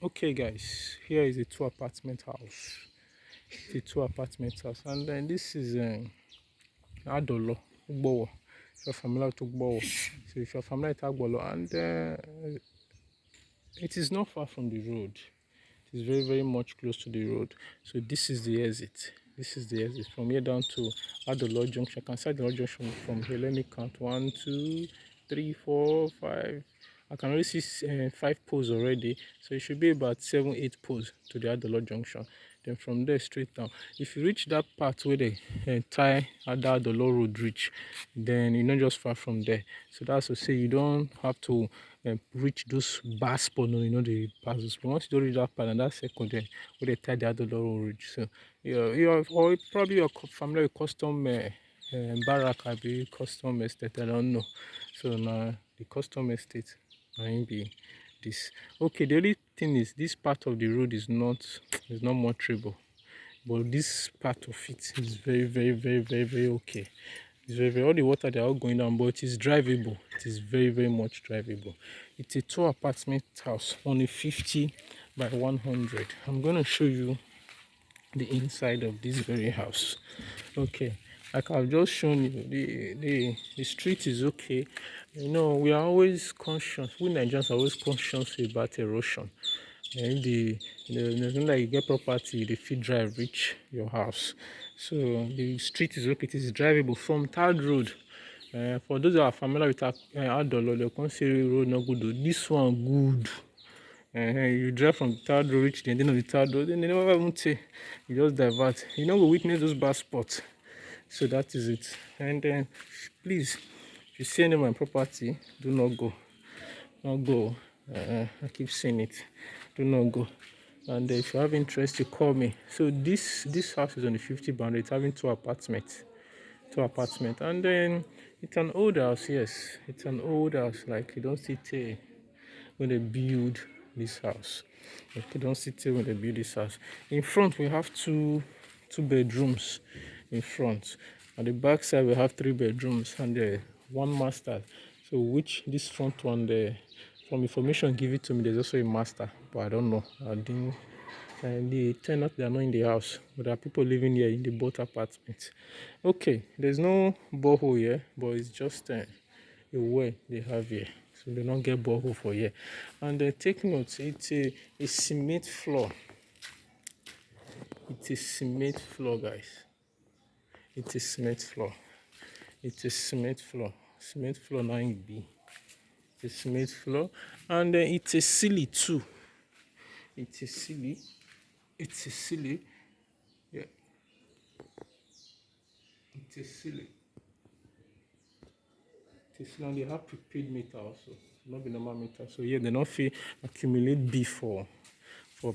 Okay, guys, here is a two apartment house. It's a two apartment house, and then this is Adolo, Ugbowo. If you're familiar with Ugbowo, so if you're familiar with Agbolo, and it is not far from the road. It is very, very much close to the road. So this is the exit. This is the exit from here down to Adolo Junction. I can start the Adolo Junction from here. Let me count: 1, 2, 3, 4, 5. I can already see 5 poles already, so it should be about 7, 8 poles to the Adolo Junction. Then from there straight down, if you reach that part where the entire Adolo Road reach, then you're not just far from there. So that's to say you don't have to reach those bar spot, no, the passes. But once you don't reach that part, and that second there, where they tie the Adolo Road reach. So you're or probably you're familiar with custom barrack, I be custom estate. I don't know. So now the custom estate might be this. Okay, the only thing is this part of the road is not motorable, but this part of it is very, very, very, very, very okay. It's very, very, all the water they are all going down, but it is drivable. It is very, very much drivable. It's a two apartment house on a 50 by 100. I'm going to show you the inside of this very house. Okay, like I've just shown you, the street is okay. We are always conscious, we Nigerians are always conscious about erosion. And there's no like you get property, the feed drive reach your house. So the street is okay, it is drivable from third road. For those that are familiar with Adolo, they can say road no good. This one good. You drive from the third road, reach the end of the third road, and they never even say you just divert. You know, we witness those bad spots. So that is it. And then, please, if you see any of my property, do not go. Not go. I keep saying it. Do not go. And if you have interest, you call me. So this house is on the 50 boundary. It's having two apartments, and then it's an old house. Yes, it's an old house. Like you don't see it when they build this house. Okay, don't sit here when they build this house. In front, we have two bedrooms in front. At the back side, we have 3 bedrooms and one master. So, which this front one, from information given to me, there's also a master, but I don't know. I didn't. And the tenant, they are not in the house, but there are people living here in the both apartments. Okay, there's no borehole here, but it's just a well they have here, so they don't get borehole for here. And take note, it's a cement floor. It's a cement floor, guys. It's a cement floor. It's a cement floor. Cement floor 9B. It's a cement floor, and it's a silly too. It's a silly. It's a silly. Yeah. It's a silly. And they have prepaid meter also, not be normal meter. So yeah, they don't feel accumulate B for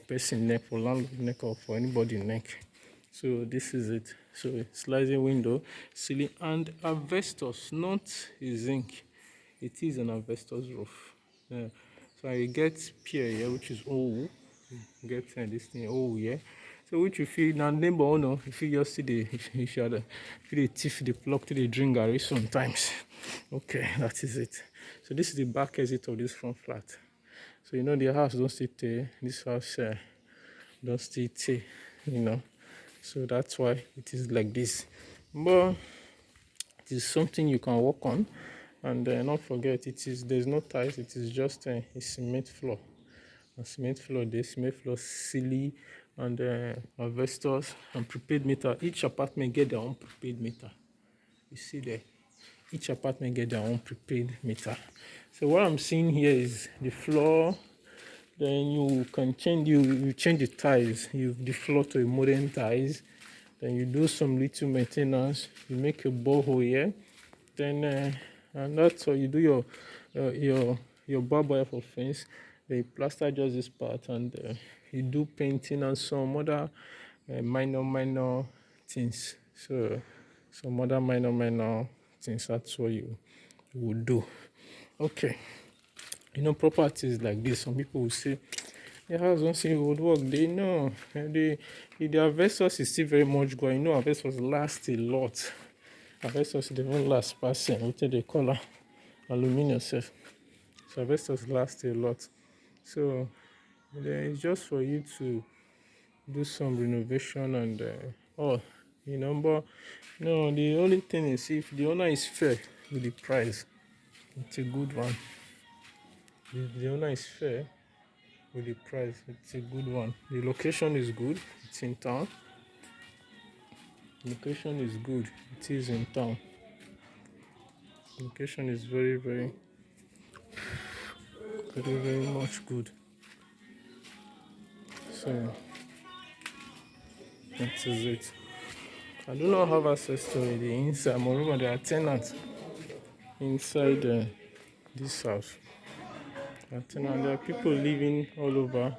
person neck, for landlord neck, or for anybody neck. So this is it. So sliding window, ceiling, and asbestos, not a zinc. It is an asbestos roof. Yeah. So I get pier here, which is O. Get this thing O yeah. So which you feel now neighbor or no, if you just see the if you feel the teeth the plug to the drink Gary sometimes. Okay, that is it. So this is the back exit of this front flat. So the house don't sit there. This house don't sit there. So that's why it is like this. But it is something you can work on, and not forget there's no tiles. It is just a cement floor. A cement floor, the cement floor, silly, and asbestos and prepaid meter. Each apartment get their own prepaid meter. You see there, each apartment get their own prepaid meter. So what I'm seeing here is the floor. Then you can change the tiles. The floor to a modern tiles. Then you do some little maintenance. You make a borehole here. Then and that's all. You do your barbed wire for fence. They plaster just this part, and you do painting and some other minor things. So some other minor things. That's what you would do. Okay. Properties like this, some people will say the house don't say would work. They know the investors is still very much going. Investors last a lot. Investors they won't last passing what they call aluminium self. So investors last a lot. So then it's just for you to do some renovation and all, but no, the only thing is if the owner is fair with the price, it's a good one. If the owner is fair with the price, it's a good one. The location is good, it's in town. Location is good, it is in town. Location is very, very, very, very much good. So that is it. I do not have access to the inside. Moreover, there are tenants inside this house. There are people living all over.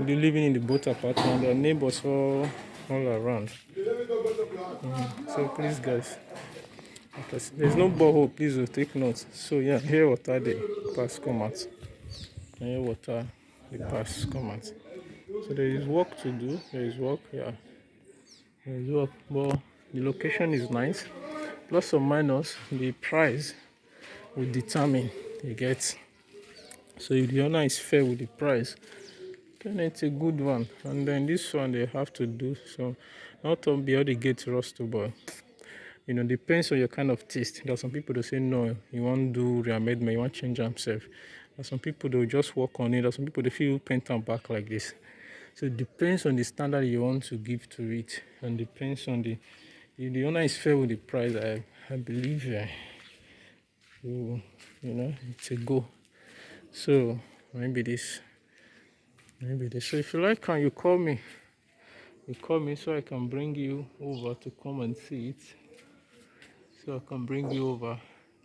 They're living in the both apartment. There are neighbors all around. So please, guys, there's no borehole. Please take note. So yeah, here water they pass come out. Here water they pass come out. So there is work to do. There is work. Yeah, there is work. But the location is nice. Plus or minus, the price will determine. You get. So if the owner is fair with the price, then it's a good one. And then this one they have to do so, not to be all the gate rust, but depends on your kind of taste. There are some people that say no, you want to do reamendment, you want to change themselves. There are some people that will just work on it. There are some people they feel paint and back like this. So it depends on the standard you want to give to it, and depends on if the owner is fair with the price. I believe it's a go. So maybe this. So if you like, can you call me? You call me so I can bring you over to come and see it. So I can bring you over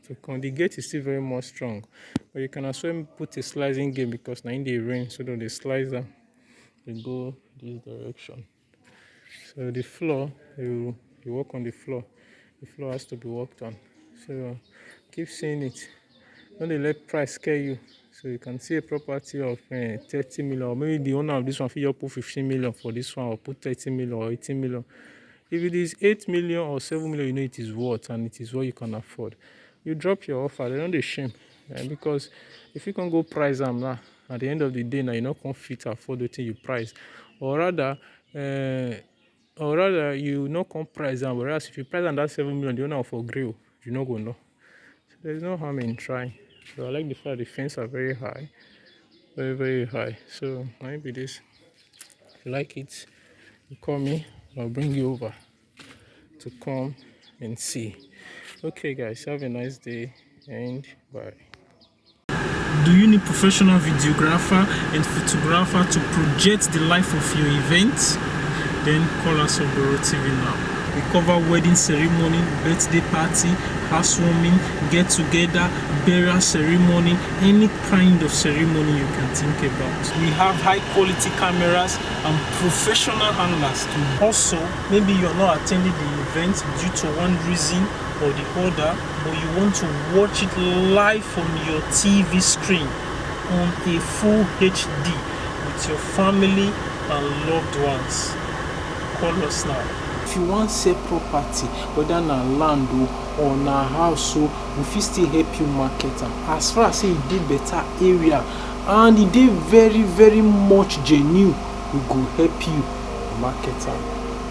to come. The gate is still very much strong, but you can as well put a sliding gate because now in the rain, so that the slicer will go this direction. So the floor, you work on the floor. The floor has to be worked on. So keep seeing it. Don't let price scare you. So you can see a property of 30 million, or maybe the owner of this one feel put 15 million for this one, or put 30 million or 18 million. If it is 8 million or 7 million, it is worth and it is what you can afford. You drop your offer, they don't shame. Because if you can go price them now, at the end of the day, now you're not going to afford the thing you price. Or rather, you not come price them. Whereas if you price them that 7 million, the owner for grill, you not go know. So there's no harm in trying. So I like the fact the fence are very high, very, very high. So maybe this, if you like it, you call me, I'll bring you over to come and see. Okay guys, have a nice day and bye. Do you need professional videographer and photographer to project the life of your event? Then call us on Marlboro TV now. We cover wedding ceremony, birthday party, housewarming, get together, burial ceremony, any kind of ceremony you can think about. We have high quality cameras and professional handlers too. Also, maybe you're not attending the event due to one reason or the other, but you want to watch it live on your TV screen on a full HD with your family and loved ones. Call us now. If you want sell property, whether na land or na house, so we fit still help you market am. As far as say e dey better area and e dey very, very much genuine, we go help you market am.